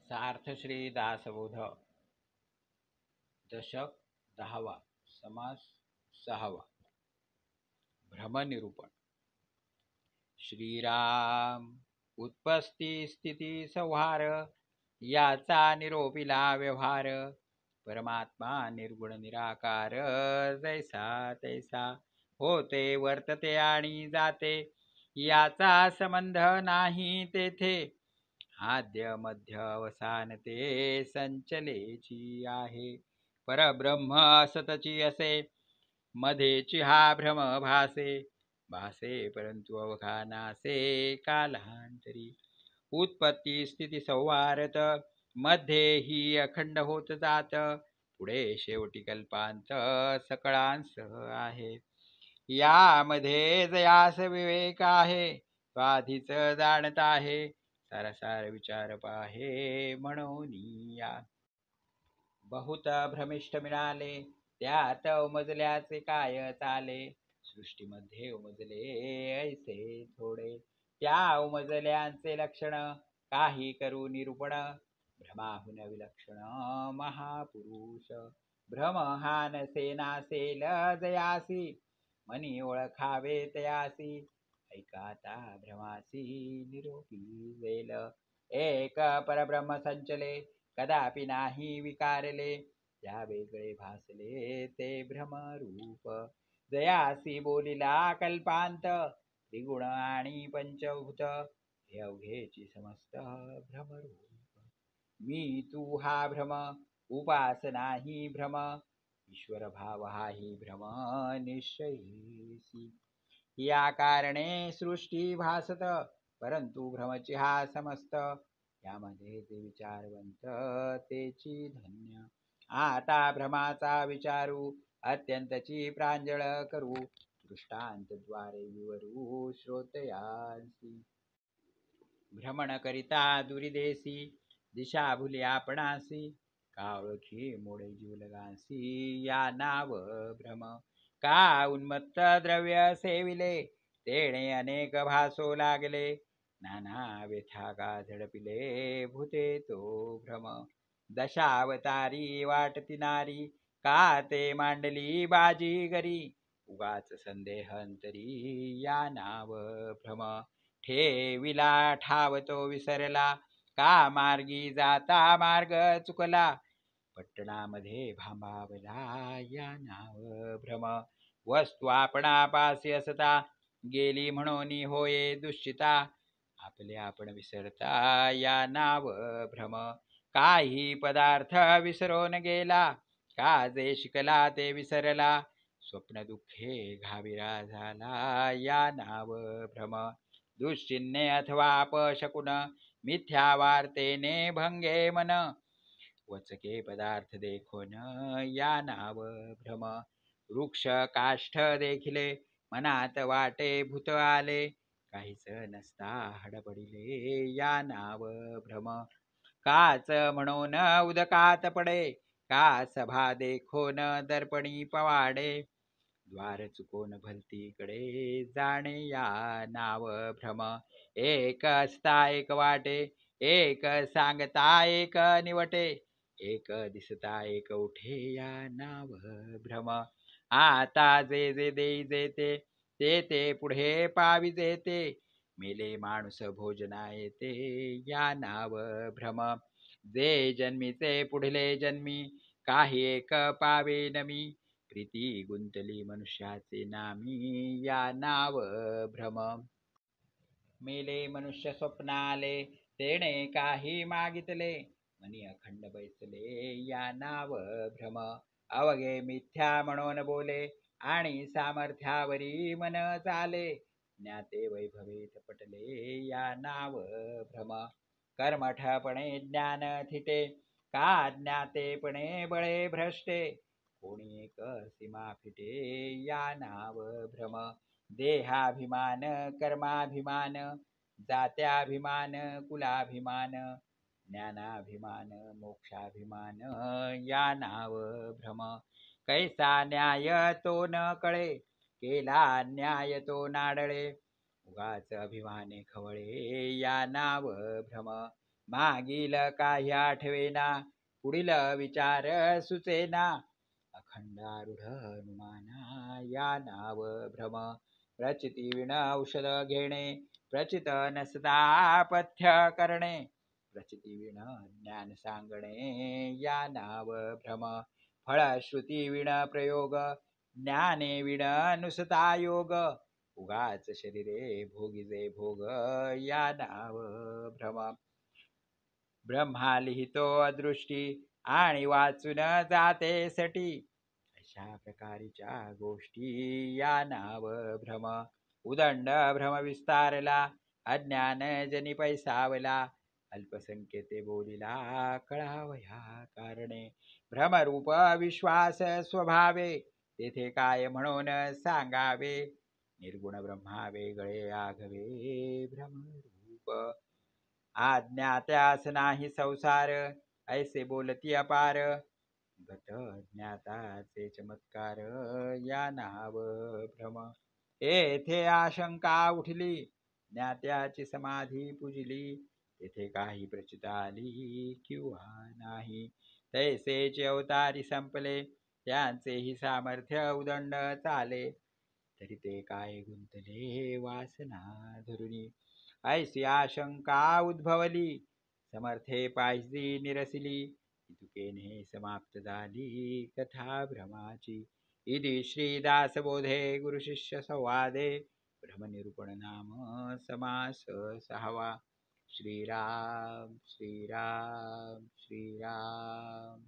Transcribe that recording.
सार्थ श्री दासबोध दशक 10वा समास 6वा भ्रमनिरूपण. श्रीराम उत्पत्ती स्थिती संहार याचा निरोपिला व्यवहार. परमात्मा निर्गुण निराकार जैसा तैसा होते वर्तते आणि जाते. याचा संबंध नाही तेथे. आद्य मध्य अवसान ते संचलेची आहे. परब्रह्म असतची असे मध्येची हा भ्रम भासे. परंतु अवघानासे कालांतरी. उत्पत्ती स्थिती संवारत मध्ये ही अखंड होत जात. पुढे शेवटी कल्पांत सकळांस आहे. यामध्ये जयास विवेक आहे तो आधीच जाणत आहे. सारासार विचार पाहे म्हणून या. बहुत भ्रमिष्ठ मिळाले त्यात उमजल्याचे काय चाले. सृष्टीमध्ये उमजले ऐसे थोडे त्या उमजल्यांचे लक्षण काही करू निरूपण. भ्रमाहुन विलक्षण महापुरुष भ्रम हा नसे नासेल जयासी. मनी ओळखावे तयासी ऐकाता भ्रमासी निरोपी वेल. एक परब्रह्म संचले कदापि नाही विकारले. त्या वेगळे भासले ते भ्रमरूप. जयासी बोलिला कल्पांत त्रिगुण आणि पंचभूत. हे अवघेची समस्त भ्रमरूप. मी तू हा भ्रम उपास नाही भ्रम. ईश्वर भाव हाही भ्रम निश्चयीसी. या कारणे सृष्टी भासत परंतु भ्रमची हा समस्त. यामध्ये ते विचारवंत तेची धन्य. आता भ्रमाचा विचारू अत्यंतची प्रांजळ करू. दृष्टांतद्वारे विवरू श्रोतयांसी. भ्रमण करिता दुरिदेसी दिशा भुली आपणासी. का ओळखी मोडे जीवलगांसी या नाव भ्रम. का उन्मत्त द्रव्य सेविले तेणे अनेक भासो लागले. नाना व्यथा का झडपिले भूते तो भ्रम. दशावतारी वाटती नारी का ते मांडली बाजीगरी. उगाच संदेह अंतरी या नाव भ्रम. ठेविला ठाव तो विसरला का मार्गी जाता मार्ग चुकला. पट्टणामध्ये भांबावला या नाव भ्रम. वस्तू आपणापासी असता गेली म्हणून होये दुश्चिता. आपले आपण विसरता या नाव भ्रम. काही पदार्थ विसरून गेला का जे शिकला ते विसरला. स्वप्न दुःखे घाविरा झाला या नाव भ्रम. दुश्चिन्हे अथवा अपशकुन मिथ्या वार्तेने भंगे मन. वचके पदार्थ देखोन या नाव भ्रम. वृक्ष काष्ठ देखिले मनात वाटे भूत आले. काहीच नसता हडबडिले या नाव भ्रम. काच म्हणून उदकात पडे का सभा देखोन दर्पणी पवाडे. द्वार चुकोन भलतीकडे जाणे या नाव भ्रम. एक असता एक वाटे एक सांगता एक निवटे. एक दिसता एक उठे या नाव भ्रम. आता जे जे देई जेते ते ते पुढे पाविजे ते. मेले माणूस भोजना येते या नाव भ्रम. जे जन्मीचे पुढले जन्मी काही एक पावे नमी. प्रीती गुंतली मनुष्याचे नामी या नाव भ्रम. मेले मनुष्य स्वप्नाले तेणे काही मागितले. मनी अखंड बैसले या नाव भ्रम. अवघे मिथ्या म्हणून बोले आणि सामर्थ्यावरी मन चाले. ज्ञाते वैभवे पटले या नाव भ्रम. कर्मठपणे ज्ञान थिटे का ज्ञातेपणे बळे भ्रष्टे. कोणी एक सीमा फिटे या नाव भ्रम. देहाभिमान कर्माभिमान जात्याभिमान कुलाभिमान. ज्ञानाभिमान मोक्षाभिमान या नाव भ्रम. कैसा न्याय तो न कळे केला न्याय तो नाडळे. उगाच अभिमाने खवळे या नाव भ्रम. मागील काही आठवेना पुढील विचार सुचेना अखंडारूढ हनुमाना या नाव भ्रम प्रचिती विण औषध घेणे प्रचित नसता पथ्य करणे प्रचिती विण ज्ञान सांगणे या नाव भ्रम फळश्रुती विण प्रयोग ज्ञाने विण नुसता योग उगाच शरीरे भोगिजे भोग या नाव भ्रम ब्रह्मा लिहितो अदृष्टी आणि वाचून जाते सटी अशा प्रकारच्या गोष्टी या नाव भ्रम उदंड भ्रम विस्तारला अज्ञान जनी पैसावला अल्पसंख्येते बोलिला कळावया कारणे भ्रमरूप विश्वास स्वभावे तेथे काय म्हणून सांगावे निर्गुण ब्रह्मा वेगळे आघवे भ्रमरूप अज्ञात्यास नाही संसार ऐसे बोलती अपार गत ज्ञाताचे चमत्कार या नाव भ्रम येथे आशंका उठली ज्ञात्याची समाधी पुजली तेथे काही प्रचित आली किंवा नाही तैसेचे अवतारी संपले त्यांचेही सामर्थ्य उदंड चाले तरी ते काय गुंतले वासना धरुणी ऐसी आशंका उद्भवली समर्थे पायसी निरसिली तुकेने समाप्त झाली कथा भ्रमाची इति श्रीदासबोधे गुरुशिष्य संवादे भ्रमनिरूपण नाम समास सहावा श्रीराम श्रीराम श्रीराम